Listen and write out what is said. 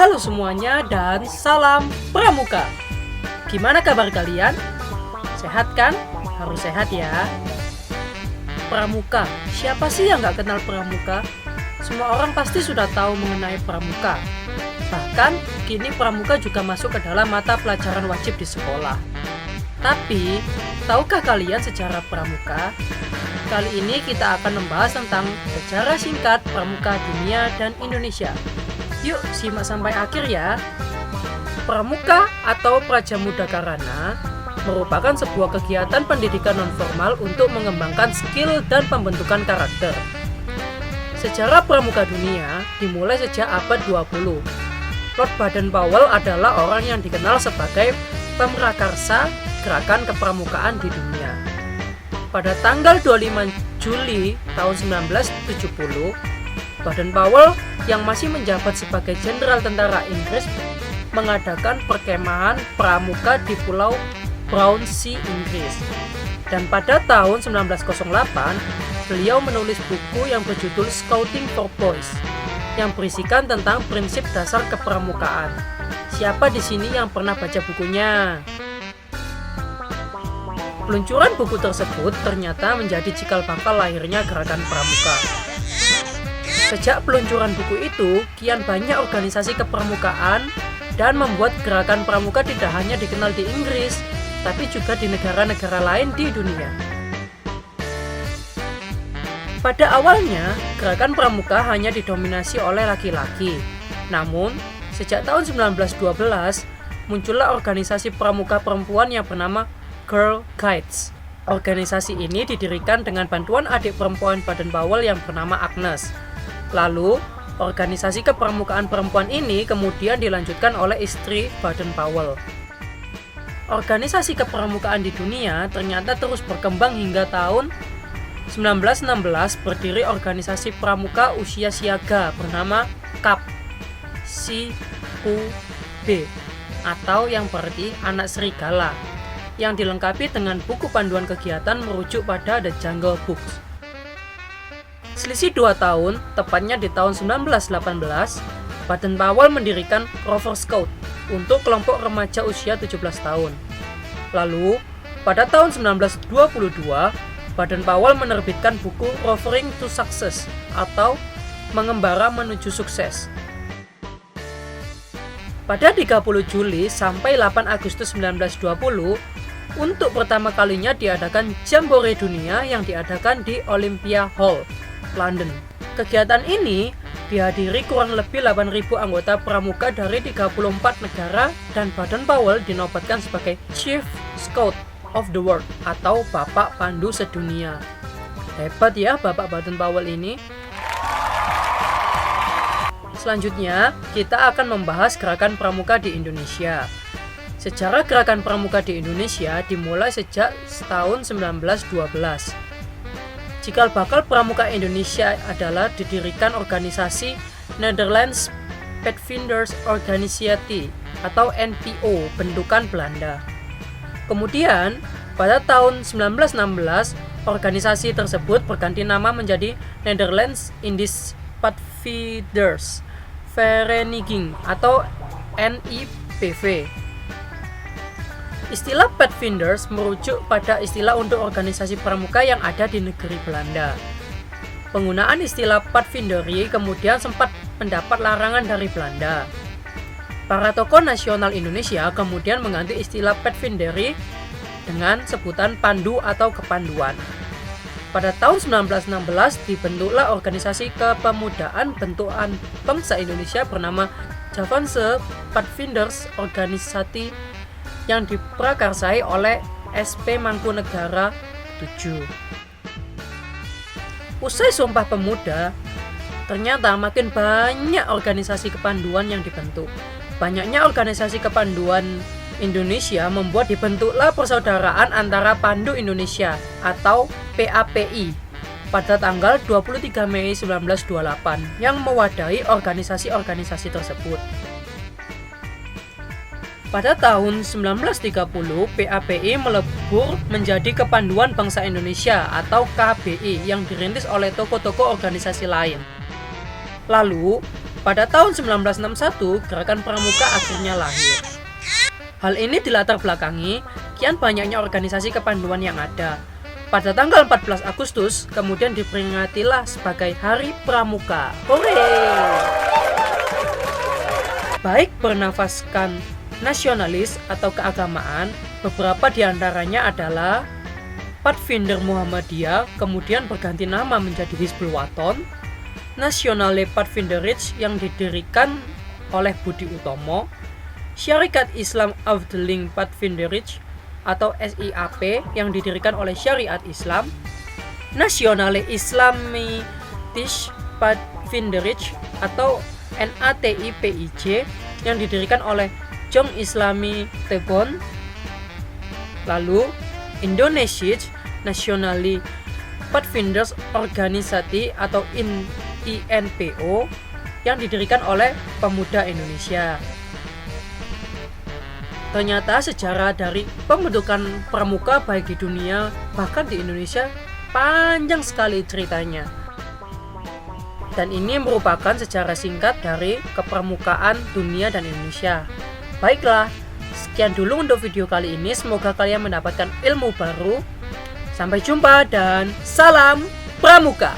Halo semuanya dan salam Pramuka. Gimana kabar kalian? Sehat kan? Harus sehat ya. Pramuka, siapa sih yang gak kenal Pramuka? Semua orang pasti sudah tahu mengenai Pramuka. Bahkan, kini Pramuka juga masuk ke dalam mata pelajaran wajib di sekolah. Tapi, tahukah kalian sejarah Pramuka? Kali ini kita akan membahas tentang sejarah singkat Pramuka dunia dan Indonesia. Yuk, simak sampai akhir ya. Pramuka atau Prajamuda Karana merupakan sebuah kegiatan pendidikan nonformal untuk mengembangkan skill dan pembentukan karakter. Sejarah Pramuka dunia dimulai sejak abad 20. Lord Baden-Powell adalah orang yang dikenal sebagai pemrakarsa gerakan kepramukaan di dunia. Pada tanggal 25 Juli tahun 1970, Baden-Powell yang masih menjabat sebagai Jenderal Tentara Inggris mengadakan perkemahan pramuka di Pulau Brownsea, Inggris. Dan pada tahun 1908, beliau menulis buku yang berjudul Scouting for Boys yang berisikan tentang prinsip dasar kepramukaan. Siapa di sini yang pernah baca bukunya? Peluncuran buku tersebut ternyata menjadi cikal bakal lahirnya gerakan pramuka. Sejak peluncuran buku itu, kian banyak organisasi kepramukaan dan membuat gerakan pramuka tidak hanya dikenal di Inggris, tapi juga di negara-negara lain di dunia. Pada awalnya, gerakan pramuka hanya didominasi oleh laki-laki. Namun, sejak tahun 1912, muncullah organisasi pramuka perempuan yang bernama Girl Guides. Organisasi ini didirikan dengan bantuan adik perempuan Baden-Powell yang bernama Agnes. Lalu, organisasi kepramukaan perempuan ini kemudian dilanjutkan oleh istri Baden-Powell. Organisasi kepramukaan di dunia ternyata terus berkembang hingga tahun 1916 berdiri organisasi pramuka usia siaga bernama CUB atau yang berarti anak serigala, yang dilengkapi dengan buku panduan kegiatan merujuk pada The Jungle Books. Selisih 2 tahun, tepatnya di tahun 1918, Baden-Powell mendirikan Rover Scout untuk kelompok remaja usia 17 tahun. Lalu, pada tahun 1922, Baden-Powell menerbitkan buku Rovering to Success atau Mengembara Menuju Sukses. Pada 30 Juli sampai 8 Agustus 1920, untuk pertama kalinya diadakan Jambore Dunia yang diadakan di Olympia Hall, London. Kegiatan ini dihadiri kurang lebih 8.000 anggota pramuka dari 34 negara dan Baden-Powell dinobatkan sebagai Chief Scout of the World atau Bapak Pandu Sedunia. Hebat ya Bapak Baden-Powell ini. Selanjutnya, kita akan membahas gerakan pramuka di Indonesia. Sejarah gerakan pramuka di Indonesia dimulai sejak tahun 1912. Cikal bakal pramuka Indonesia adalah didirikan organisasi Netherlands Padvinders Organisatie atau NPO, bentukan Belanda. Kemudian, pada tahun 1916, organisasi tersebut berganti nama menjadi Netherlands Indisch Padvinders Vereniging atau NIPV. Istilah Padvinders merujuk pada istilah untuk organisasi pramuka yang ada di negeri Belanda. Penggunaan istilah Padvinderie kemudian sempat mendapat larangan dari Belanda. Para tokoh nasional Indonesia kemudian mengganti istilah Padvinderie dengan sebutan Pandu atau Kepanduan. Pada tahun 1916 dibentuklah organisasi kepemudaan bentukan bangsa Indonesia bernama Javaanse Padvinders Organisatie yang diprakarsai oleh SP Mangkunegara 7. Usai Sumpah Pemuda, ternyata makin banyak organisasi kepanduan yang dibentuk. Banyaknya organisasi kepanduan Indonesia membuat dibentuklah Persaudaraan Antara Pandu Indonesia atau PAPI pada tanggal 23 Mei 1928 yang mewadahi organisasi-organisasi tersebut. Pada tahun 1930, PAPI melebur menjadi Kepanduan Bangsa Indonesia atau KBI yang dirintis oleh tokoh-tokoh organisasi lain. Lalu, Pada tahun 1961, gerakan pramuka akhirnya lahir. Hal ini dilatar belakangi kian banyaknya organisasi kepanduan yang ada. Pada tanggal 14 Agustus, kemudian diperingatilah sebagai Hari Pramuka. Hore! Baik bernafaskan nasionalis atau keagamaan, beberapa diantaranya adalah Pathfinder Muhammadiyah, kemudian berganti nama menjadi Hizbul Wathan, Nasionale Pathfinderij yang didirikan oleh Budi Utomo, Syarikat Islam Afdeling Pathfinderij atau SIAP yang didirikan oleh Syariat Islam, Nasionale Islamitisch Pathfinderij atau NATIPIJ yang didirikan oleh Jong Islami Tebon, lalu Indonesisch Nasionale Padvinders Organisasi atau INPO yang didirikan oleh pemuda Indonesia. Ternyata sejarah dari pembentukan pramuka baik di dunia bahkan di Indonesia panjang sekali ceritanya. Dan ini merupakan sejarah singkat dari kepramukaan dunia dan Indonesia. Baiklah, sekian dulu untuk video kali ini. Semoga kalian mendapatkan ilmu baru. Sampai jumpa dan salam pramuka.